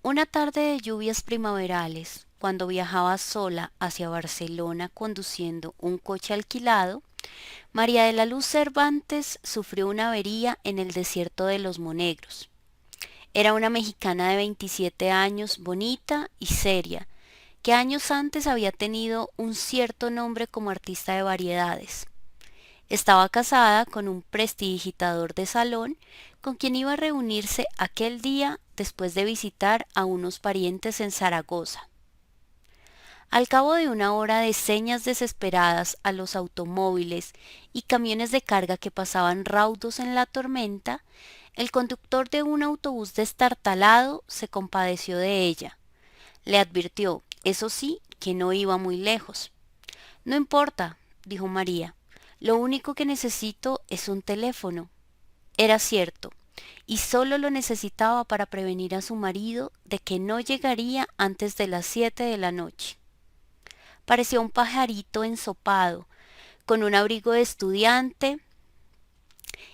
Una tarde de lluvias primaverales, cuando viajaba sola hacia Barcelona conduciendo un coche alquilado, María de la Luz Cervantes sufrió una avería en el desierto de los Monegros. Era una mexicana de 27 años, bonita y seria, que años antes había tenido un cierto nombre como artista de variedades. Estaba casada con un prestidigitador de salón con quien iba a reunirse aquel día después de visitar a unos parientes en Zaragoza. Al cabo de una hora de señas desesperadas a los automóviles y camiones de carga que pasaban raudos en la tormenta, el conductor de un autobús destartalado se compadeció de ella. Le advirtió, eso sí, que no iba muy lejos. No importa, dijo María. Lo único que necesito es un teléfono. Era cierto, y solo lo necesitaba para prevenir a su marido de que no llegaría antes de las 7 de la noche. Parecía un pajarito ensopado, con un abrigo de estudiante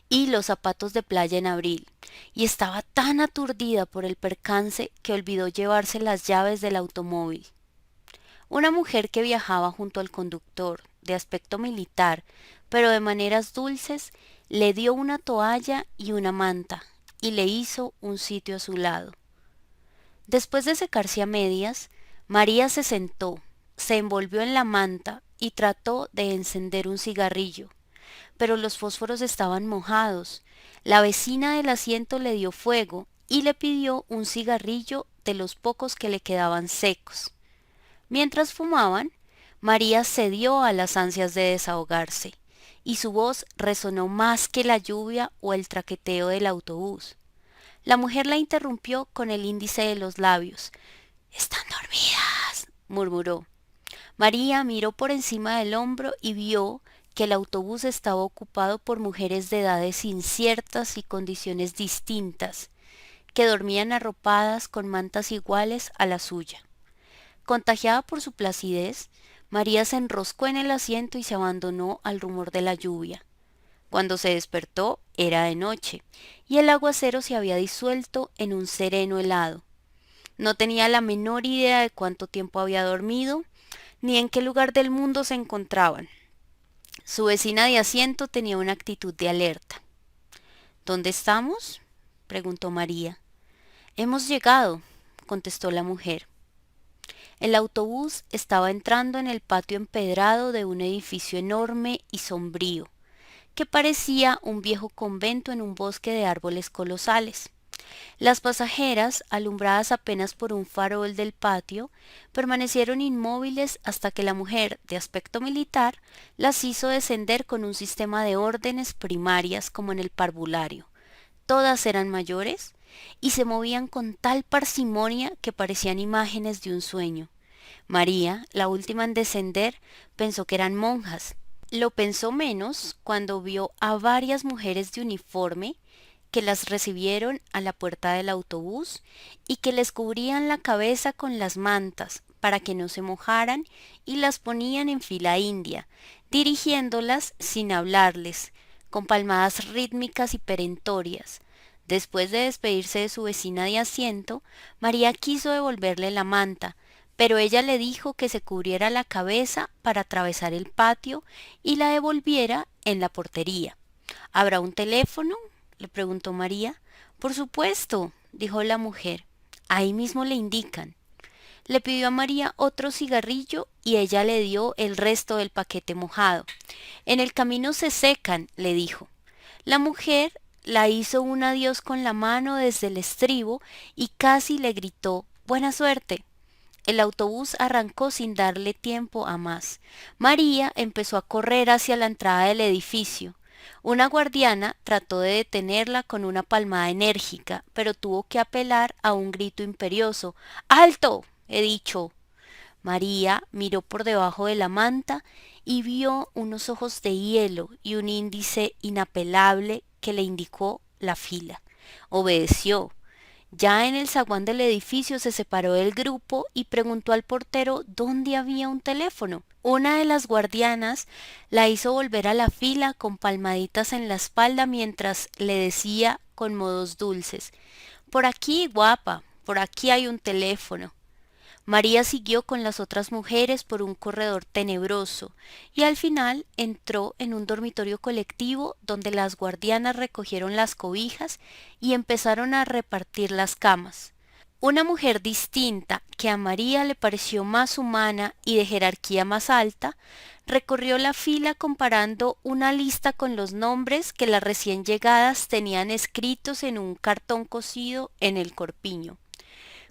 y los zapatos de playa en abril, y estaba tan aturdida por el percance que olvidó llevarse las llaves del automóvil. Una mujer que viajaba junto al conductor, de aspecto militar, pero de maneras dulces, le dio una toalla y una manta, y le hizo un sitio a su lado. Después de secarse a medias, María se sentó, se envolvió en la manta y trató de encender un cigarrillo, pero los fósforos estaban mojados. La vecina del asiento le dio fuego y le pidió un cigarrillo de los pocos que le quedaban secos. Mientras fumaban, María cedió a las ansias de desahogarse, y su voz resonó más que la lluvia o el traqueteo del autobús. La mujer la interrumpió con el índice de los labios. Están dormidas, murmuró. María miró por encima del hombro y vio que el autobús estaba ocupado por mujeres de edades inciertas y condiciones distintas, que dormían arropadas con mantas iguales a la suya. Contagiada por su placidez, María se enroscó en el asiento y se abandonó al rumor de la lluvia. Cuando se despertó era de noche, y el aguacero se había disuelto en un sereno helado. No tenía la menor idea de cuánto tiempo había dormido, ni en qué lugar del mundo se encontraban. Su vecina de asiento tenía una actitud de alerta. ¿Dónde estamos? Preguntó María. Hemos llegado, contestó la mujer. El autobús estaba entrando en el patio empedrado de un edificio enorme y sombrío, que parecía un viejo convento en un bosque de árboles colosales. Las pasajeras, alumbradas apenas por un farol del patio, permanecieron inmóviles hasta que la mujer, de aspecto militar, las hizo descender con un sistema de órdenes primarias como en el parvulario. Todas eran mayores y se movían con tal parsimonia que parecían imágenes de un sueño. María, la última en descender, pensó que eran monjas. Lo pensó menos cuando vio a varias mujeres de uniforme que las recibieron a la puerta del autobús y que les cubrían la cabeza con las mantas para que no se mojaran y las ponían en fila india, dirigiéndolas sin hablarles, con palmadas rítmicas y perentorias. Después de despedirse de su vecina de asiento, María quiso devolverle la manta, pero ella le dijo que se cubriera la cabeza para atravesar el patio y la devolviera en la portería. ¿Habrá un teléfono? Le preguntó María. Por supuesto, dijo la mujer. Ahí mismo le indican. Le pidió a María otro cigarrillo y ella le dio el resto del paquete mojado. En el camino se secan, le dijo. La mujer la hizo un adiós con la mano desde el estribo y casi le gritó Buena suerte. El autobús arrancó sin darle tiempo a más. María empezó a correr hacia la entrada del edificio. Una guardiana trató de detenerla con una palmada enérgica, pero tuvo que apelar a un grito imperioso. ¡Alto! He dicho. María miró por debajo de la manta y vio unos ojos de hielo y un índice inapelable que le indicó la fila. Obedeció. Ya en el zaguán del edificio se separó del grupo y preguntó al portero dónde había un teléfono. Una de las guardianas la hizo volver a la fila con palmaditas en la espalda mientras le decía con modos dulces Por aquí, guapa, por aquí hay un teléfono. María siguió con las otras mujeres por un corredor tenebroso y al final entró en un dormitorio colectivo donde las guardianas recogieron las cobijas y empezaron a repartir las camas. Una mujer distinta, que a María le pareció más humana y de jerarquía más alta, recorrió la fila comparando una lista con los nombres que las recién llegadas tenían escritos en un cartón cosido en el corpiño.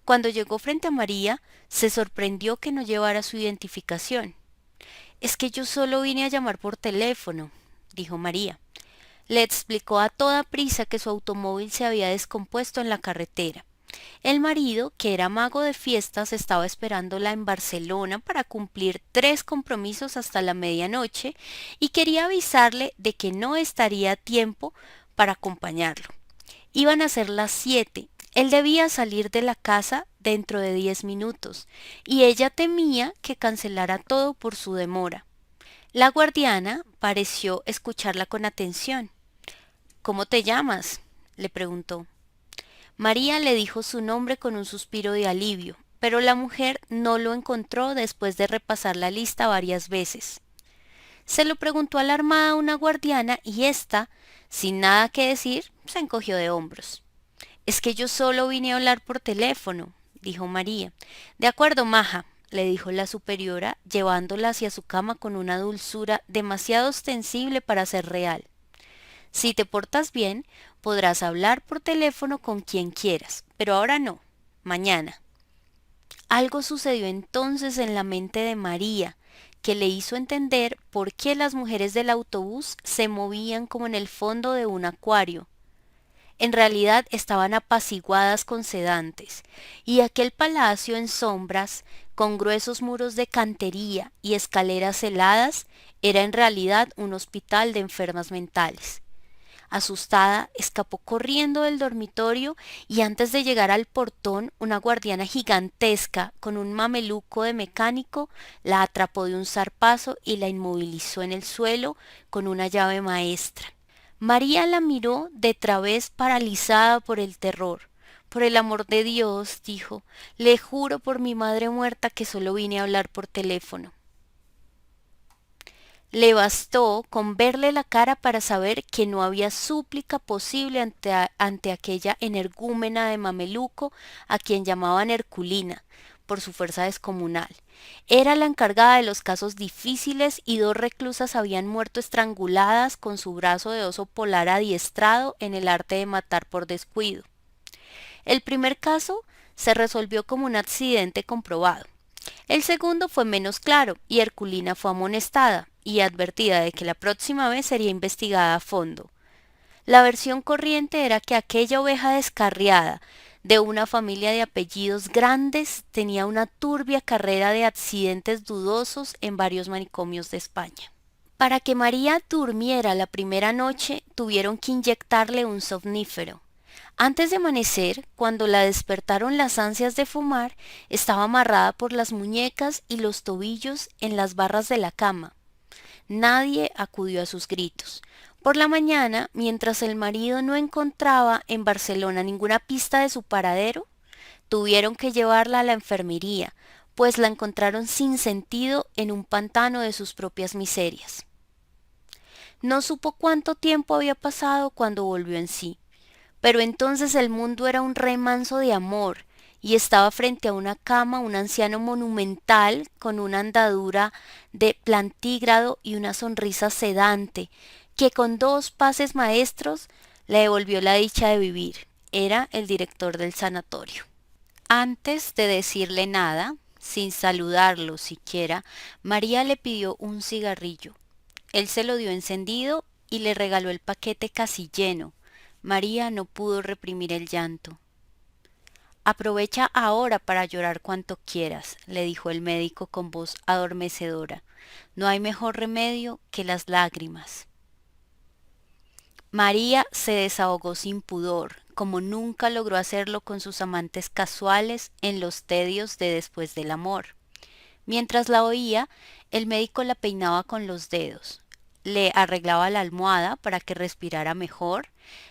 Cuando llegó frente a María, se sorprendió que no llevara su identificación. Es que yo solo vine a llamar por teléfono, dijo María. Le explicó a toda prisa que su automóvil se había descompuesto en la carretera. El marido, que era mago de fiestas, estaba esperándola en Barcelona para cumplir 3 compromisos hasta la medianoche y quería avisarle de que no estaría a tiempo para acompañarlo. Iban a ser las 7. Él debía salir de la casa dentro de 10 minutos y ella temía que cancelara todo por su demora. La guardiana pareció escucharla con atención. ¿Cómo te llamas?, le preguntó. María le dijo su nombre con un suspiro de alivio, pero la mujer no lo encontró después de repasar la lista varias veces. Se lo preguntó alarmada una guardiana y ésta, sin nada que decir, se encogió de hombros. Es que yo solo vine a hablar por teléfono, dijo María. De acuerdo, maja, le dijo la superiora, llevándola hacia su cama con una dulzura demasiado ostensible para ser real. Si te portas bien, podrás hablar por teléfono con quien quieras, pero ahora no, mañana. Algo sucedió entonces en la mente de María, que le hizo entender por qué las mujeres del autobús se movían como en el fondo de un acuario. En realidad estaban apaciguadas con sedantes, y aquel palacio en sombras, con gruesos muros de cantería y escaleras heladas, era en realidad un hospital de enfermas mentales. Asustada, escapó corriendo del dormitorio y antes de llegar al portón, una guardiana gigantesca con un mameluco de mecánico la atrapó de un zarpazo y la inmovilizó en el suelo con una llave maestra. María la miró de través paralizada por el terror. Por el amor de Dios, dijo, le juro por mi madre muerta que solo vine a hablar por teléfono. Le bastó con verle la cara para saber que no había súplica posible ante aquella energúmena de mameluco a quien llamaban Herculina, por su fuerza descomunal. Era la encargada de los casos difíciles y 2 reclusas habían muerto estranguladas con su brazo de oso polar adiestrado en el arte de matar por descuido. El primer caso se resolvió como un accidente comprobado. El segundo fue menos claro y Herculina fue amonestada y advertida de que la próxima vez sería investigada a fondo. La versión corriente era que aquella oveja descarriada de una familia de apellidos grandes tenía una turbia carrera de accidentes dudosos en varios manicomios de España. Para que María durmiera la primera noche tuvieron que inyectarle un somnífero. Antes de amanecer, cuando la despertaron las ansias de fumar, estaba amarrada por las muñecas y los tobillos en las barras de la cama. Nadie acudió a sus gritos. Por la mañana, mientras el marido no encontraba en Barcelona ninguna pista de su paradero, tuvieron que llevarla a la enfermería, pues la encontraron sin sentido en un pantano de sus propias miserias. No supo cuánto tiempo había pasado cuando volvió en sí. Pero entonces el mundo era un remanso de amor, y estaba frente a una cama un anciano monumental con una andadura de plantígrado y una sonrisa sedante, que con 2 pases maestros le devolvió la dicha de vivir. Era el director del sanatorio. Antes de decirle nada, sin saludarlo siquiera, María le pidió un cigarrillo. Él se lo dio encendido y le regaló el paquete casi lleno. María no pudo reprimir el llanto. Aprovecha ahora para llorar cuanto quieras, le dijo el médico con voz adormecedora. No hay mejor remedio que las lágrimas. María se desahogó sin pudor, como nunca logró hacerlo con sus amantes casuales en los tedios de después del amor. Mientras la oía, el médico la peinaba con los dedos, le arreglaba la almohada para que respirara mejor,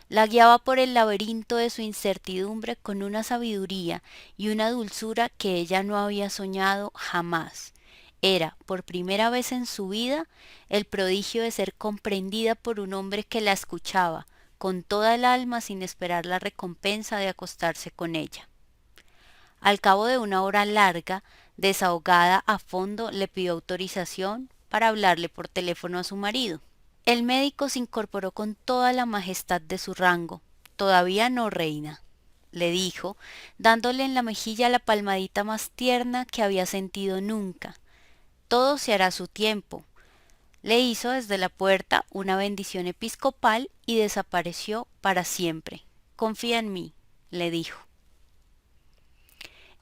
La guiaba por el laberinto de su incertidumbre con una sabiduría y una dulzura que ella no había soñado jamás. Era, por primera vez en su vida, el prodigio de ser comprendida por un hombre que la escuchaba con toda el alma sin esperar la recompensa de acostarse con ella. Al cabo de una hora larga, desahogada a fondo, le pidió autorización para hablarle por teléfono a su marido. El médico se incorporó con toda la majestad de su rango. Todavía no, reina, le dijo, dándole en la mejilla la palmadita más tierna que había sentido nunca. Todo se hará a su tiempo. Le hizo desde la puerta una bendición episcopal y desapareció para siempre. Confía en mí, le dijo.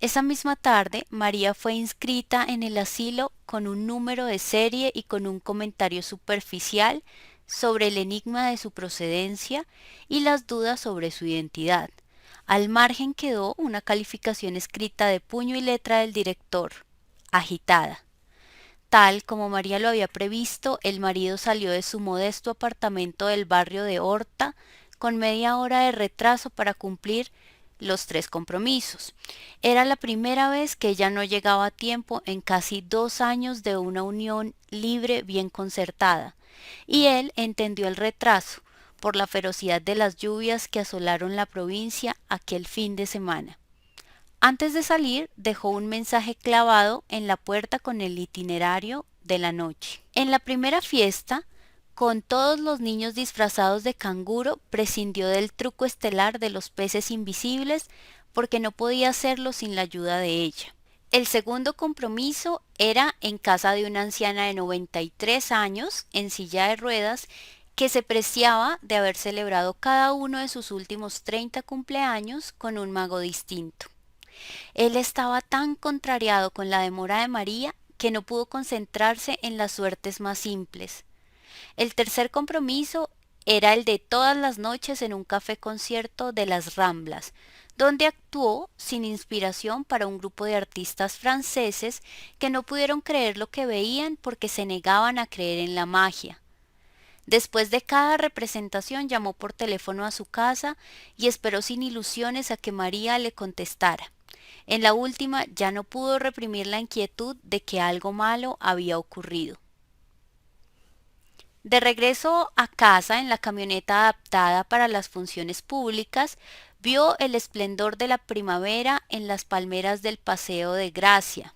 Esa misma tarde, María fue inscrita en el asilo con un número de serie y con un comentario superficial sobre el enigma de su procedencia y las dudas sobre su identidad. Al margen quedó una calificación escrita de puño y letra del director, agitada. Tal como María lo había previsto, el marido salió de su modesto apartamento del barrio de Horta con media hora de retraso para cumplir los 3 compromisos. Era la primera vez que ella no llegaba a tiempo en casi 2 años de una unión libre bien concertada, y él entendió el retraso por la ferocidad de las lluvias que asolaron la provincia aquel fin de semana. Antes de salir, dejó un mensaje clavado en la puerta con el itinerario de la noche. En la primera fiesta, con todos los niños disfrazados de canguro, prescindió del truco estelar de los peces invisibles porque no podía hacerlo sin la ayuda de ella. El segundo compromiso era en casa de una anciana de 93 años, en silla de ruedas, que se preciaba de haber celebrado cada uno de sus últimos 30 cumpleaños con un mago distinto. Él estaba tan contrariado con la demora de María que no pudo concentrarse en las suertes más simples. El tercer compromiso era el de todas las noches en un café concierto de las Ramblas, donde actuó sin inspiración para un grupo de artistas franceses que no pudieron creer lo que veían porque se negaban a creer en la magia. Después de cada representación llamó por teléfono a su casa y esperó sin ilusiones a que María le contestara. En la última ya no pudo reprimir la inquietud de que algo malo había ocurrido. De regreso a casa en la camioneta adaptada para las funciones públicas, vio el esplendor de la primavera en las palmeras del Paseo de Gracia,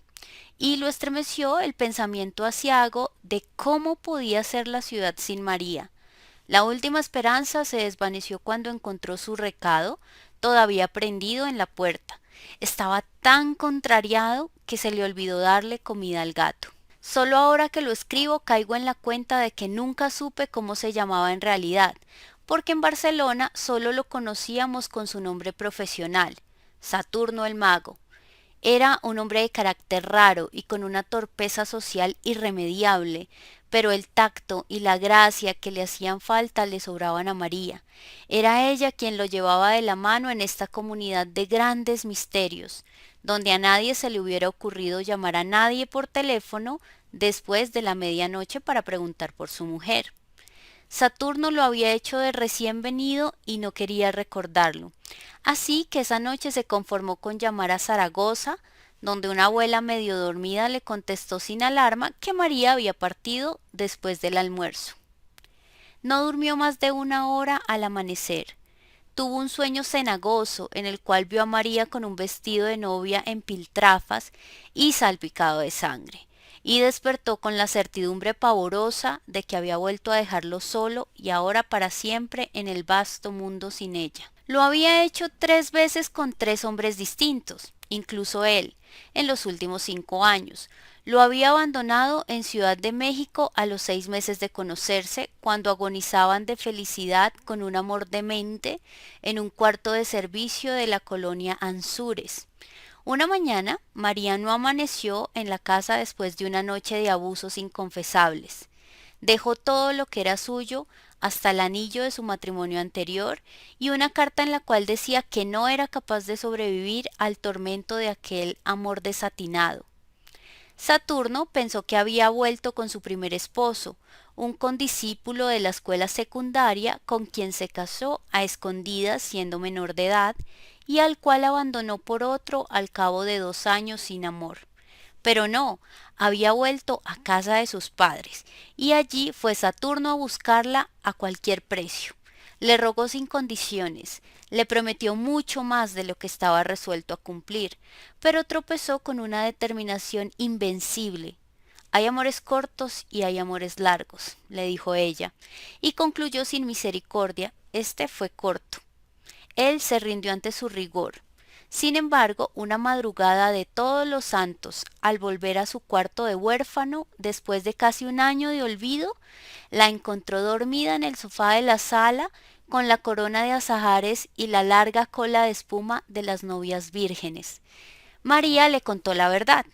y lo estremeció el pensamiento aciago de cómo podía ser la ciudad sin María. La última esperanza se desvaneció cuando encontró su recado todavía prendido en la puerta. Estaba tan contrariado que se le olvidó darle comida al gato. Solo ahora que lo escribo caigo en la cuenta de que nunca supe cómo se llamaba en realidad, porque en Barcelona solo lo conocíamos con su nombre profesional, Saturno el Mago. Era un hombre de carácter raro y con una torpeza social irremediable, pero el tacto y la gracia que le hacían falta le sobraban a María. Era ella quien lo llevaba de la mano en esta comunidad de grandes misterios, donde a nadie se le hubiera ocurrido llamar a nadie por teléfono después de la medianoche para preguntar por su mujer. Saturno lo había hecho de recién venido y no quería recordarlo. Así que esa noche se conformó con llamar a Zaragoza, donde una abuela medio dormida le contestó sin alarma que María había partido después del almuerzo. No durmió más de una hora al amanecer. Tuvo un sueño cenagoso en el cual vio a María con un vestido de novia en piltrafas y salpicado de sangre, y despertó con la certidumbre pavorosa de que había vuelto a dejarlo solo y ahora para siempre en el vasto mundo sin ella. Lo había hecho 3 veces con 3 hombres distintos, incluso él, en los últimos 5 años. Lo había abandonado en Ciudad de México a los 6 meses de conocerse, cuando agonizaban de felicidad con un amor demente en un cuarto de servicio de la colonia Anzures. Una mañana, María no amaneció en la casa después de una noche de abusos inconfesables. Dejó todo lo que era suyo, hasta el anillo de su matrimonio anterior, y una carta en la cual decía que no era capaz de sobrevivir al tormento de aquel amor desatinado. Saturno pensó que había vuelto con su primer esposo, un condiscípulo de la escuela secundaria con quien se casó a escondidas siendo menor de edad y al cual abandonó por otro al cabo de 2 años sin amor. Pero no, había vuelto a casa de sus padres, y allí fue Saturno a buscarla a cualquier precio. Le rogó sin condiciones, le prometió mucho más de lo que estaba resuelto a cumplir, pero tropezó con una determinación invencible. Hay amores cortos y hay amores largos, le dijo ella, y concluyó sin misericordia, este fue corto. Él se rindió ante su rigor. Sin embargo, una madrugada de Todos los Santos, al volver a su cuarto de huérfano, después de casi un año de olvido, la encontró dormida en el sofá de la sala, con la corona de azahares y la larga cola de espuma de las novias vírgenes. María le contó la verdad.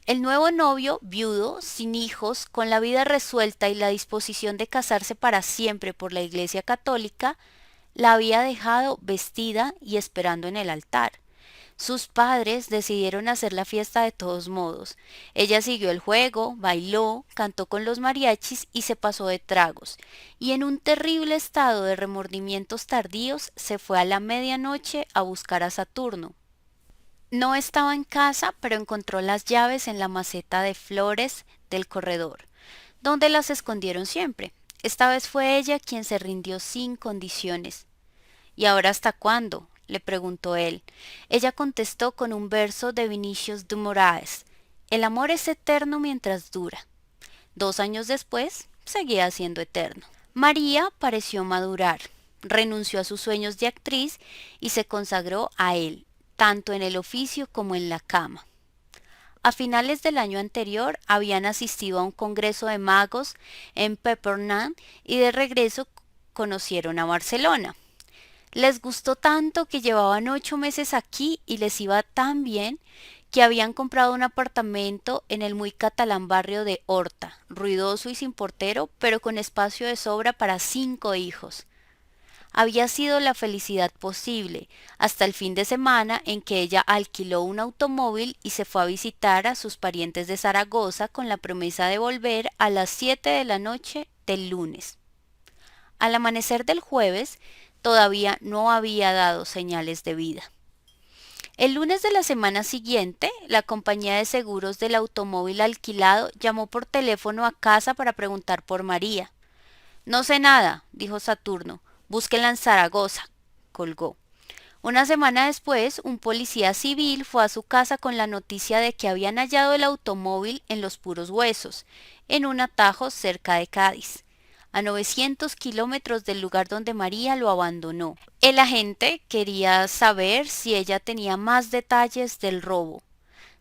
El nuevo novio, viudo, sin hijos, con la vida resuelta y la disposición de casarse para siempre por la Iglesia católica, la había dejado vestida y esperando en el altar. Sus padres decidieron hacer la fiesta de todos modos. Ella siguió el juego, bailó, cantó con los mariachis y se pasó de tragos, y en un terrible estado de remordimientos tardíos se fue a la medianoche a buscar a Saturno. No estaba en casa, pero encontró las llaves en la maceta de flores del corredor, donde las escondieron siempre. Esta vez fue ella quien se rindió sin condiciones. ¿Y ahora hasta cuándo?, le preguntó él. Ella contestó con un verso de Vinicius de Moraes: el amor es eterno mientras dura. 2 años después, seguía siendo eterno. María pareció madurar, renunció a sus sueños de actriz y se consagró a él, tanto en el oficio como en la cama. A finales del año anterior habían asistido a un congreso de magos en Peppernan y de regreso conocieron a Barcelona. Les gustó tanto que llevaban 8 meses aquí y les iba tan bien que habían comprado un apartamento en el muy catalán barrio de Horta, ruidoso y sin portero, pero con espacio de sobra para 5 hijos. Había sido la felicidad posible, hasta el fin de semana en que ella alquiló un automóvil y se fue a visitar a sus parientes de Zaragoza con la promesa de volver a las 7 de la noche del lunes. Al amanecer del jueves, todavía no había dado señales de vida. El lunes de la semana siguiente, la compañía de seguros del automóvil alquilado llamó por teléfono a casa para preguntar por María. No sé nada, dijo Saturno. Búsquenla en Zaragoza. Colgó. Una semana después, un policía civil fue a su casa con la noticia de que habían hallado el automóvil en Los Puros Huesos, en un atajo cerca de Cádiz, a 900 kilómetros del lugar donde María lo abandonó. El agente quería saber si ella tenía más detalles del robo.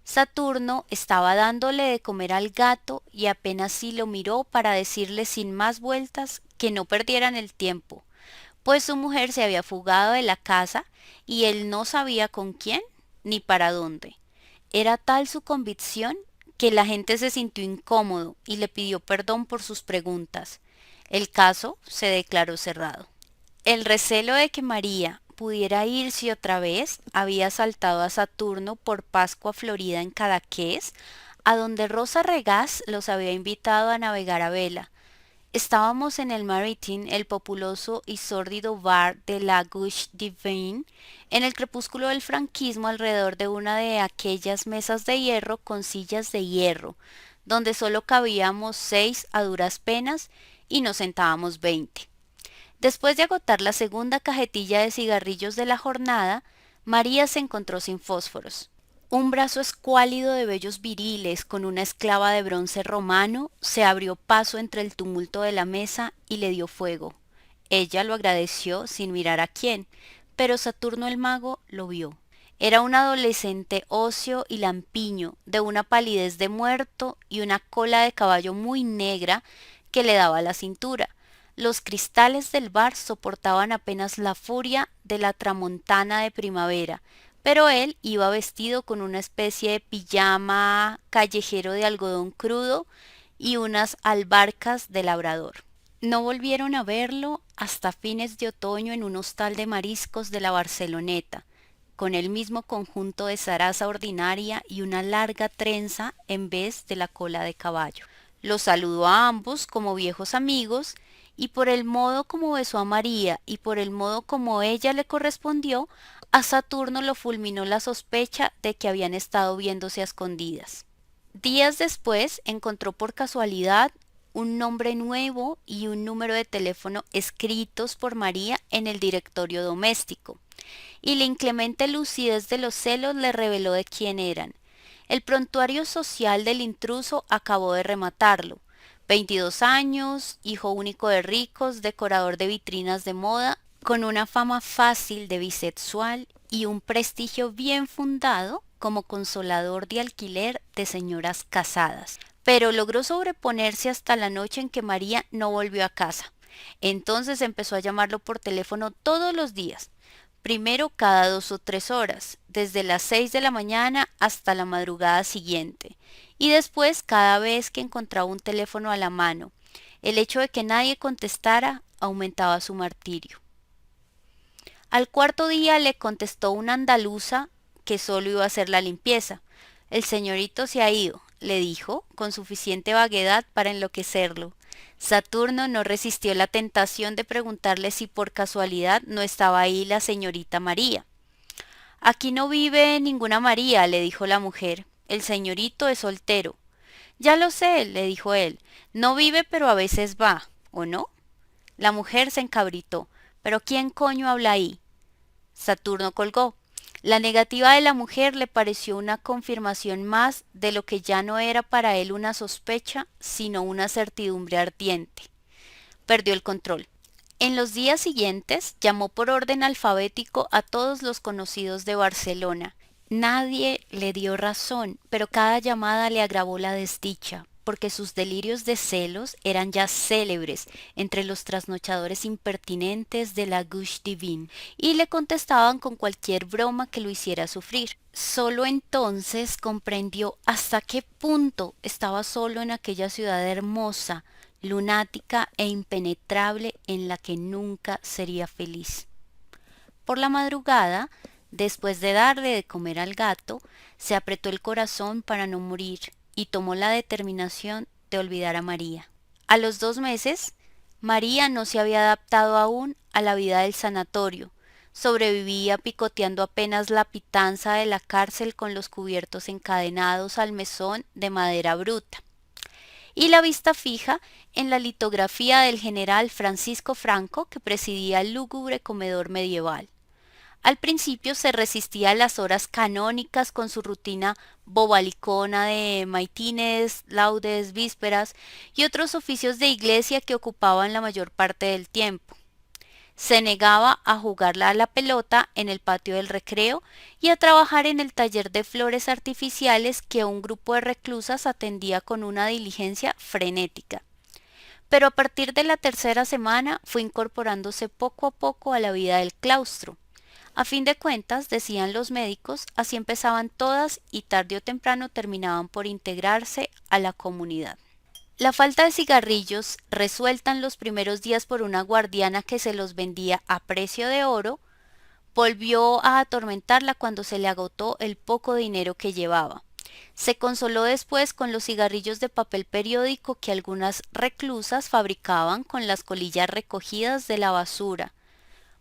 Saturno estaba dándole de comer al gato y apenas sí lo miró para decirle sin más vueltas que no perdieran el tiempo, pues su mujer se había fugado de la casa y él no sabía con quién ni para dónde. Era tal su convicción que la gente se sintió incómodo y le pidió perdón por sus preguntas. El caso se declaró cerrado. El recelo de que María pudiera irse otra vez había asaltado a Saturno por Pascua Florida en Cadaqués, a donde Rosa Regás los había invitado a navegar a vela. Estábamos en el Maritime, el populoso y sórdido bar de la Gouche de Vin, en el crepúsculo del franquismo, alrededor de una de aquellas mesas de hierro con sillas de hierro, donde solo cabíamos 6 a duras penas y nos sentábamos 20. Después de agotar la segunda cajetilla de cigarrillos de la jornada, María se encontró sin fósforos. Un brazo escuálido de vellos viriles con una esclava de bronce romano se abrió paso entre el tumulto de la mesa y le dio fuego. Ella lo agradeció sin mirar a quién, pero Saturno el mago lo vio. Era un adolescente óseo y lampiño, de una palidez de muerto y una cola de caballo muy negra que le daba a la cintura. Los cristales del bar soportaban apenas la furia de la tramontana de primavera, pero él iba vestido con una especie de pijama callejero de algodón crudo y unas albarcas de labrador. No volvieron a verlo hasta fines de otoño en un hostal de mariscos de la Barceloneta, con el mismo conjunto de zaraza ordinaria y una larga trenza en vez de la cola de caballo. Los saludó a ambos como viejos amigos, y por el modo como besó a María y por el modo como ella le correspondió, a Saturno lo fulminó la sospecha de que habían estado viéndose a escondidas. Días después encontró por casualidad un nombre nuevo y un número de teléfono escritos por María en el directorio doméstico, y la inclemente lucidez de los celos le reveló de quién eran. El prontuario social del intruso acabó de rematarlo. 22 años, hijo único de ricos, decorador de vitrinas de moda, con una fama fácil de bisexual y un prestigio bien fundado como consolador de alquiler de señoras casadas. Pero logró sobreponerse hasta la noche en que María no volvió a casa. Entonces empezó a llamarlo por teléfono todos los días, primero cada 2 o 3 horas, desde las 6 de la mañana hasta la madrugada siguiente, y después cada vez que encontraba un teléfono a la mano. El hecho de que nadie contestara aumentaba su martirio. Al cuarto día le contestó una andaluza que solo iba a hacer la limpieza. El señorito se ha ido, le dijo, con suficiente vaguedad para enloquecerlo. Saturno no resistió la tentación de preguntarle si por casualidad no estaba ahí la señorita María. Aquí no vive ninguna María, le dijo la mujer. El señorito es soltero. Ya lo sé, le dijo él. No vive, pero a veces va, ¿o no? La mujer se encabritó. ¿Pero quién coño habla ahí? Saturno colgó. La negativa de la mujer le pareció una confirmación más de lo que ya no era para él una sospecha, sino una certidumbre ardiente. Perdió el control. En los días siguientes llamó por orden alfabético a todos los conocidos de Barcelona. Nadie le dio razón, pero cada llamada le agravó la desdicha, porque sus delirios de celos eran ya célebres entre los trasnochadores impertinentes de la Gouche Divine, y le contestaban con cualquier broma que lo hiciera sufrir. Solo entonces comprendió hasta qué punto estaba solo en aquella ciudad hermosa, lunática e impenetrable en la que nunca sería feliz. Por la madrugada, después de darle de comer al gato, se apretó el corazón para no morir y tomó la determinación de olvidar a María. A los 2 meses, María no se había adaptado aún a la vida del sanatorio. Sobrevivía picoteando apenas la pitanza de la cárcel con los cubiertos encadenados al mesón de madera bruta, y la vista fija en la litografía del general Francisco Franco que presidía el lúgubre comedor medieval. Al principio se resistía a las horas canónicas con su rutina bobalicona de maitines, laudes, vísperas y otros oficios de iglesia que ocupaban la mayor parte del tiempo. Se negaba a jugar a la pelota en el patio del recreo y a trabajar en el taller de flores artificiales que un grupo de reclusas atendía con una diligencia frenética. Pero a partir de la tercera semana fue incorporándose poco a poco a la vida del claustro. A fin de cuentas, decían los médicos, así empezaban todas y tarde o temprano terminaban por integrarse a la comunidad. La falta de cigarrillos, resuelta en los primeros días por una guardiana que se los vendía a precio de oro, volvió a atormentarla cuando se le agotó el poco dinero que llevaba. Se consoló después con los cigarrillos de papel periódico que algunas reclusas fabricaban con las colillas recogidas de la basura,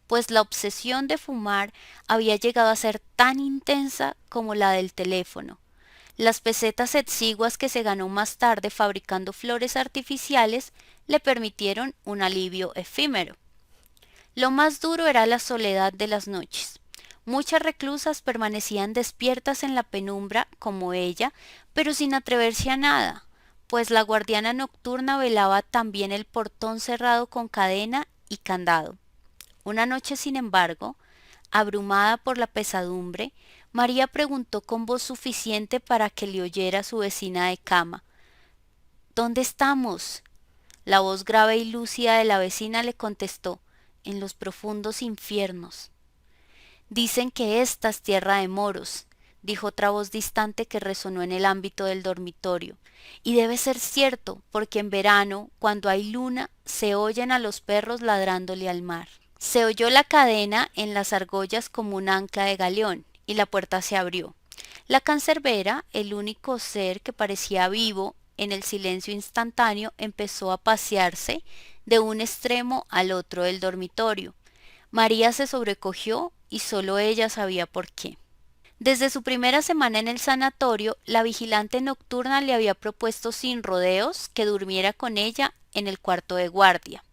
pues la obsesión de fumar había llegado a ser tan intensa como la del teléfono. Las pesetas exiguas que se ganó más tarde fabricando flores artificiales le permitieron un alivio efímero. Lo más duro era la soledad de las noches. Muchas reclusas permanecían despiertas en la penumbra como ella, pero sin atreverse a nada, pues la guardiana nocturna velaba también el portón cerrado con cadena y candado. Una noche, sin embargo, abrumada por la pesadumbre, María preguntó con voz suficiente para que le oyera su vecina de cama: ¿Dónde estamos? La voz grave y lúcida de la vecina le contestó: en los profundos infiernos. Dicen que esta es tierra de moros, dijo otra voz distante que resonó en el ámbito del dormitorio, y debe ser cierto, porque en verano, cuando hay luna, se oyen a los perros ladrándole al mar. Se oyó la cadena en las argollas como un ancla de galeón, y la puerta se abrió. La cancerbera, el único ser que parecía vivo en el silencio instantáneo, empezó a pasearse de un extremo al otro del dormitorio. María se sobrecogió y solo ella sabía por qué. Desde su primera semana en el sanatorio, la vigilante nocturna le había propuesto sin rodeos que durmiera con ella en el cuarto de guardia.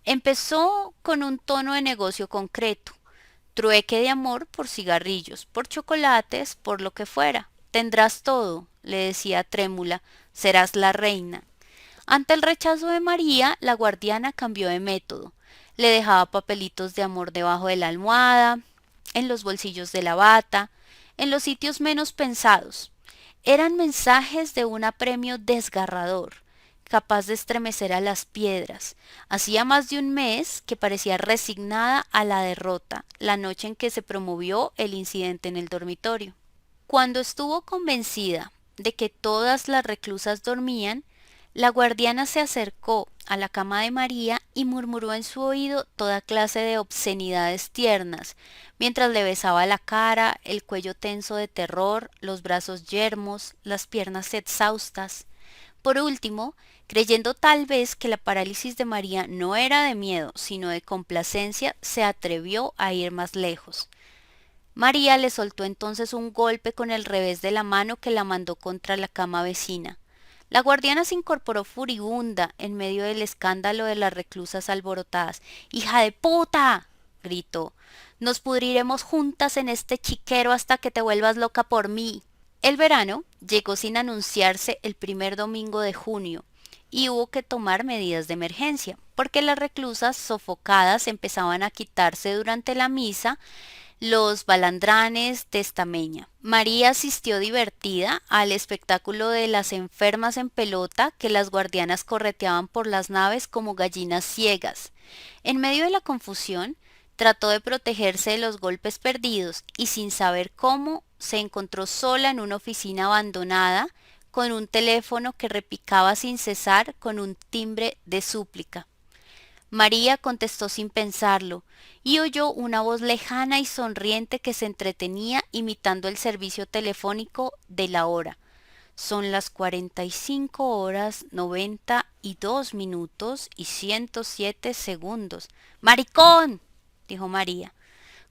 Empezó con un tono de negocio concreto: trueque de amor por cigarrillos, por chocolates, por lo que fuera. Tendrás todo, le decía trémula, serás la reina. Ante el rechazo de María, la guardiana cambió de método. Le dejaba papelitos de amor debajo de la almohada, en los bolsillos de la bata, en los sitios menos pensados. Eran mensajes de un apremio desgarrador, capaz de estremecer a las piedras. Hacía más de un mes que parecía resignada a la derrota, la noche en que se promovió el incidente en el dormitorio. Cuando estuvo convencida de que todas las reclusas dormían, la guardiana se acercó a la cama de María y murmuró en su oído toda clase de obscenidades tiernas, mientras le besaba la cara, el cuello tenso de terror, los brazos yermos, las piernas exhaustas. Por último, creyendo tal vez que la parálisis de María no era de miedo, sino de complacencia, se atrevió a ir más lejos. María le soltó entonces un golpe con el revés de la mano que la mandó contra la cama vecina. La guardiana se incorporó furibunda en medio del escándalo de las reclusas alborotadas. ¡Hija de puta!, gritó. Nos pudriremos juntas en este chiquero hasta que te vuelvas loca por mí. El verano llegó sin anunciarse el primer domingo de junio y hubo que tomar medidas de emergencia, porque las reclusas sofocadas empezaban a quitarse durante la misa los balandranes de estameña. María asistió divertida al espectáculo de las enfermas en pelota que las guardianas correteaban por las naves como gallinas ciegas. En medio de la confusión, trató de protegerse de los golpes perdidos y, sin saber cómo, se encontró sola en una oficina abandonada con un teléfono que repicaba sin cesar con un timbre de súplica. María contestó sin pensarlo, y oyó una voz lejana y sonriente que se entretenía imitando el servicio telefónico de la hora. Son las 45 horas 92 minutos y 107 segundos. ¡Maricón!, dijo María.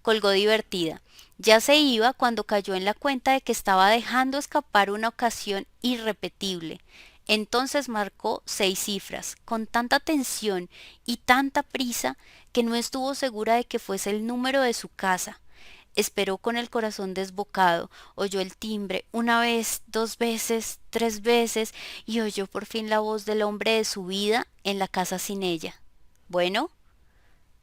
Colgó divertida. Ya se iba cuando cayó en la cuenta de que estaba dejando escapar una ocasión irrepetible. Entonces marcó 6 cifras, con tanta tensión y tanta prisa que no estuvo segura de que fuese el número de su casa. Esperó con el corazón desbocado, oyó el timbre una vez, 2 veces, 3 veces, y oyó por fin la voz del hombre de su vida en la casa sin ella. Bueno,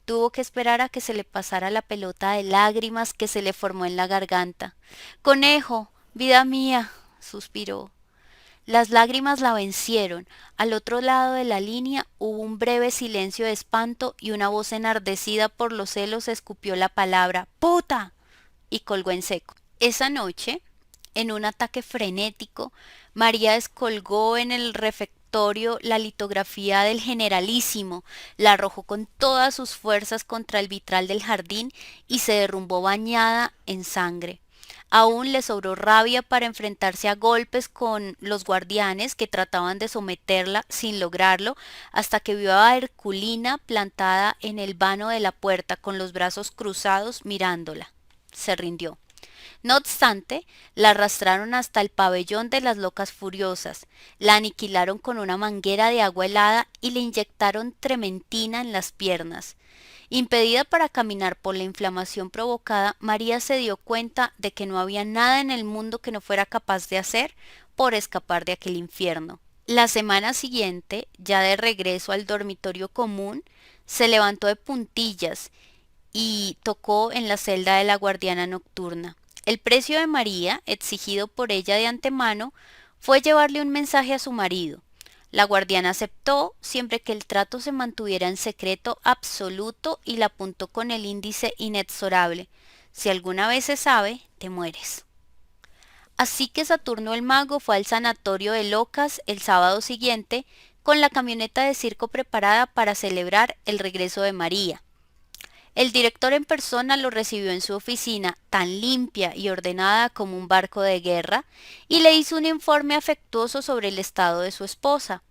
tuvo que esperar a que se le pasara la pelota de lágrimas que se le formó en la garganta. Conejo, vida mía, suspiró. Las lágrimas la vencieron. Al otro lado de la línea hubo un breve silencio de espanto y una voz enardecida por los celos escupió la palabra ¡puta!, y colgó en seco. Esa noche, en un ataque frenético, María descolgó en el refectorio la litografía del Generalísimo, la arrojó con todas sus fuerzas contra el vitral del jardín y se derrumbó bañada en sangre. Aún le sobró rabia para enfrentarse a golpes con los guardianes que trataban de someterla sin lograrlo, hasta que vio a Herculina plantada en el vano de la puerta con los brazos cruzados mirándola. Se rindió. No obstante, la arrastraron hasta el pabellón de las locas furiosas, la aniquilaron con una manguera de agua helada y le inyectaron trementina en las piernas. Impedida para caminar por la inflamación provocada, María se dio cuenta de que no había nada en el mundo que no fuera capaz de hacer por escapar de aquel infierno. La semana siguiente, ya de regreso al dormitorio común, se levantó de puntillas y tocó en la celda de la guardiana nocturna. El precio de María, exigido por ella de antemano, fue llevarle un mensaje a su marido. La guardiana aceptó siempre que el trato se mantuviera en secreto absoluto y la apuntó con el índice inexorable. Si alguna vez se sabe, te mueres. Así que Saturno el mago fue al sanatorio de locas el sábado siguiente con la camioneta de circo preparada para celebrar el regreso de María. El director en persona lo recibió en su oficina, tan limpia y ordenada como un barco de guerra, y le hizo un informe afectuoso sobre el estado de su esposa.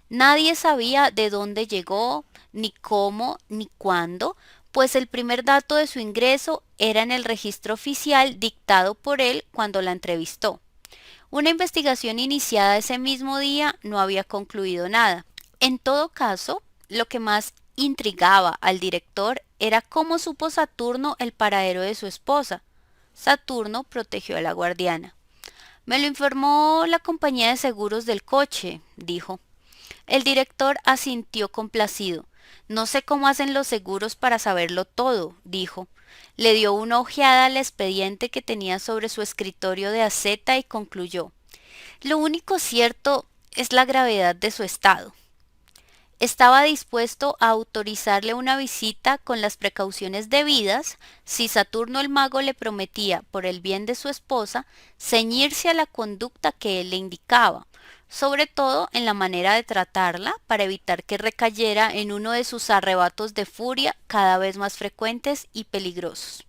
Nadie sabía de dónde llegó, ni cómo, ni cuándo, pues el primer dato de su ingreso era en el registro oficial dictado por él cuando la entrevistó. Una investigación iniciada ese mismo día no había concluido nada. En todo caso, lo que más intrigaba al director era cómo supo Saturno el paradero de su esposa. Saturno protegió a la guardiana. Me lo informó la compañía de seguros del coche, dijo. El director asintió complacido. No sé cómo hacen los seguros para saberlo todo, dijo. Le dio una ojeada al expediente que tenía sobre su escritorio de aceta y concluyó. Lo único cierto es la gravedad de su estado. Estaba dispuesto a autorizarle una visita con las precauciones debidas si Saturno el mago le prometía, por el bien de su esposa, ceñirse a la conducta que él le indicaba, sobre todo en la manera de tratarla para evitar que recayera en uno de sus arrebatos de furia cada vez más frecuentes y peligrosos.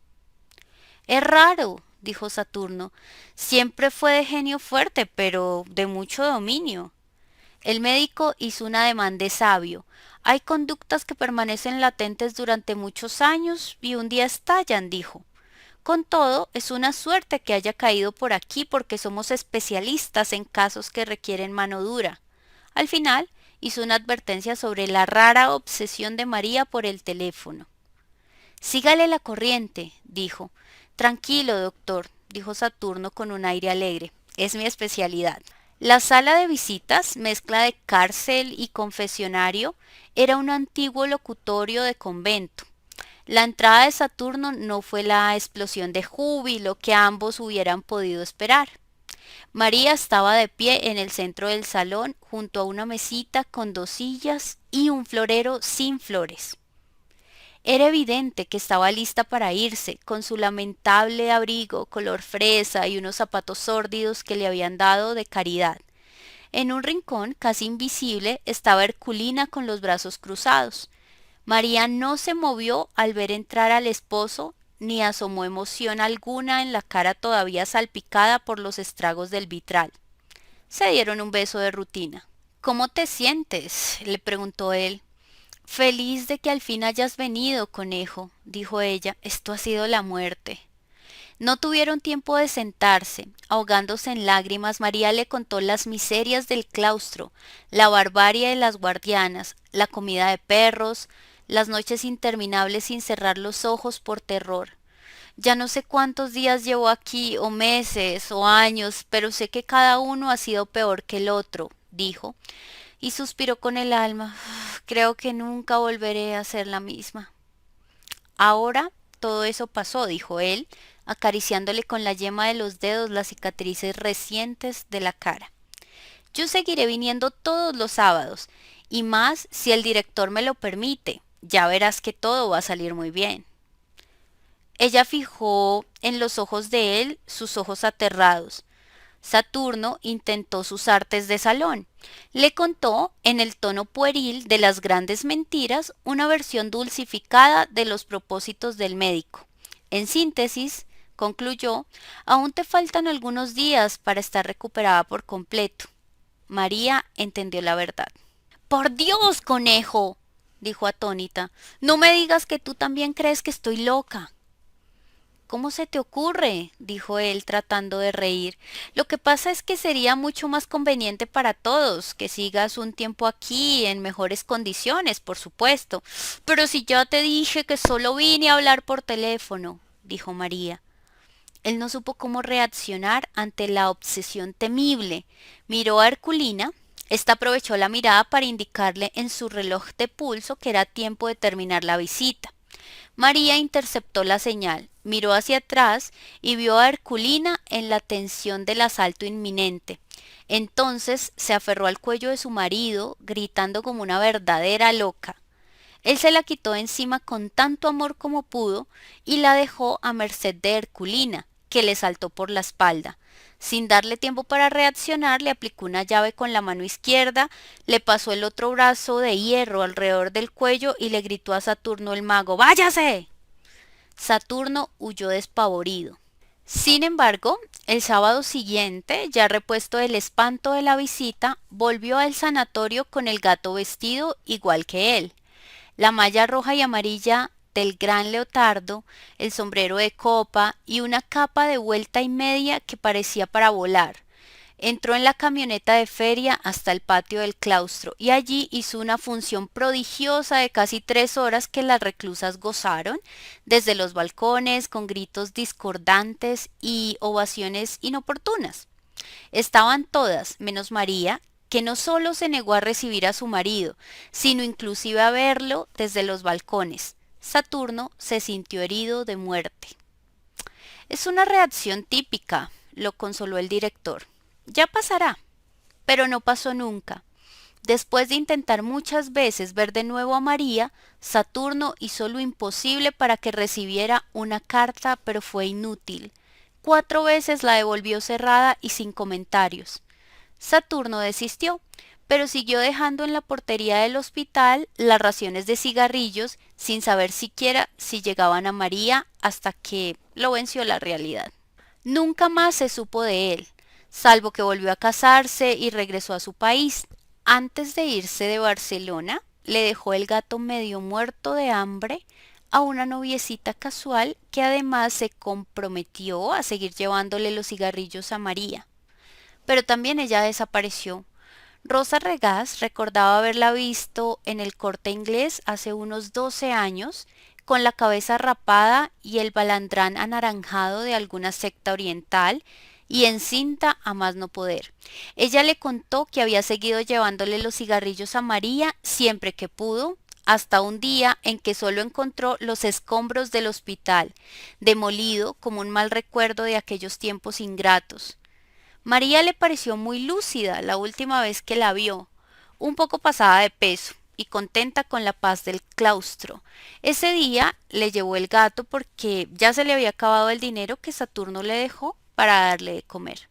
Es raro, dijo Saturno, siempre fue de genio fuerte, pero de mucho dominio. El médico hizo un ademán de sabio. Hay conductas que permanecen latentes durante muchos años y un día estallan, dijo. Con todo, es una suerte que haya caído por aquí porque somos especialistas en casos que requieren mano dura. Al final, hizo una advertencia sobre la rara obsesión de María por el teléfono. Sígale la corriente, dijo. Tranquilo, doctor, dijo Saturno con un aire alegre. Es mi especialidad. La sala de visitas, mezcla de cárcel y confesionario, era un antiguo locutorio de convento. La entrada de Saturno no fue la explosión de júbilo que ambos hubieran podido esperar. María estaba de pie en el centro del salón, junto a una mesita con 2 sillas y un florero sin flores. Era evidente que estaba lista para irse, con su lamentable abrigo color fresa y unos zapatos sórdidos que le habían dado de caridad. En un rincón, casi invisible, estaba Herculina con los brazos cruzados. María no se movió al ver entrar al esposo, ni asomó emoción alguna en la cara todavía salpicada por los estragos del vitral. Se dieron un beso de rutina. ¿Cómo te sientes? Le preguntó él. Feliz de que al fin hayas venido, conejo, dijo ella. Esto ha sido la muerte. No tuvieron tiempo de sentarse. Ahogándose en lágrimas, María le contó las miserias del claustro, la barbarie de las guardianas, la comida de perros, las noches interminables sin cerrar los ojos por terror. Ya no sé cuántos días llevo aquí, o meses, o años, pero sé que cada uno ha sido peor que el otro, dijo, y suspiró con el alma. Creo que nunca volveré a ser la misma. Ahora todo eso pasó, dijo él, acariciándole con la yema de los dedos las cicatrices recientes de la cara. Yo seguiré viniendo todos los sábados, y más si el director me lo permite. Ya verás que todo va a salir muy bien. Ella fijó en los ojos de él sus ojos aterrados. Saturno intentó sus artes de salón. Le contó, en el tono pueril de las grandes mentiras, una versión dulcificada de los propósitos del médico. En síntesis, concluyó, aún te faltan algunos días para estar recuperada por completo. María entendió la verdad. ¡Por Dios, conejo! Dijo atónita. No me digas que tú también crees que estoy loca. ¿Cómo se te ocurre? Dijo él tratando de reír. Lo que pasa es que sería mucho más conveniente para todos que sigas un tiempo aquí en mejores condiciones, por supuesto. Pero si ya te dije que solo vine a hablar por teléfono, dijo María. Él no supo cómo reaccionar ante la obsesión temible. Miró a Herculina. Esta aprovechó la mirada para indicarle en su reloj de pulso que era tiempo de terminar la visita. María interceptó la señal, miró hacia atrás y vio a Herculina en la tensión del asalto inminente. Entonces se aferró al cuello de su marido, gritando como una verdadera loca. Él se la quitó encima con tanto amor como pudo y la dejó a merced de Herculina, que le saltó por la espalda. Sin darle tiempo para reaccionar, le aplicó una llave con la mano izquierda, le pasó el otro brazo de hierro alrededor del cuello y le gritó a Saturno el mago: ¡Váyase! Saturno huyó despavorido. Sin embargo, el sábado siguiente, ya repuesto del espanto de la visita, volvió al sanatorio con el gato vestido igual que él. La malla roja y amarilla del gran leotardo, el sombrero de copa y una capa de vuelta y media que parecía para volar. Entró en la camioneta de feria hasta el patio del claustro y allí hizo una función prodigiosa de casi 3 horas que las reclusas gozaron desde los balcones con gritos discordantes y ovaciones inoportunas. Estaban todas, menos María, que no solo se negó a recibir a su marido, sino inclusive a verlo desde los balcones. Saturno se sintió herido de muerte. Es una reacción típica, lo consoló el director. Ya pasará. Pero no pasó nunca. Después de intentar muchas veces ver de nuevo a María, Saturno hizo lo imposible para que recibiera una carta, pero fue inútil. 4 veces la devolvió cerrada y sin comentarios. Saturno desistió, pero siguió dejando en la portería del hospital las raciones de cigarrillos sin saber siquiera si llegaban a María hasta que lo venció la realidad. Nunca más se supo de él, salvo que volvió a casarse y regresó a su país. Antes de irse de Barcelona, le dejó el gato medio muerto de hambre a una noviecita casual que además se comprometió a seguir llevándole los cigarrillos a María. Pero también ella desapareció. Rosa Regás recordaba haberla visto en el Corte Inglés hace unos 12 años, con la cabeza rapada y el balandrán anaranjado de alguna secta oriental, y encinta a más no poder. Ella le contó que había seguido llevándole los cigarrillos a María siempre que pudo, hasta un día en que solo encontró los escombros del hospital, demolido como un mal recuerdo de aquellos tiempos ingratos. María le pareció muy lúcida la última vez que la vio, un poco pasada de peso y contenta con la paz del claustro. Ese día le llevó el gato porque ya se le había acabado el dinero que Saturno le dejó para darle de comer.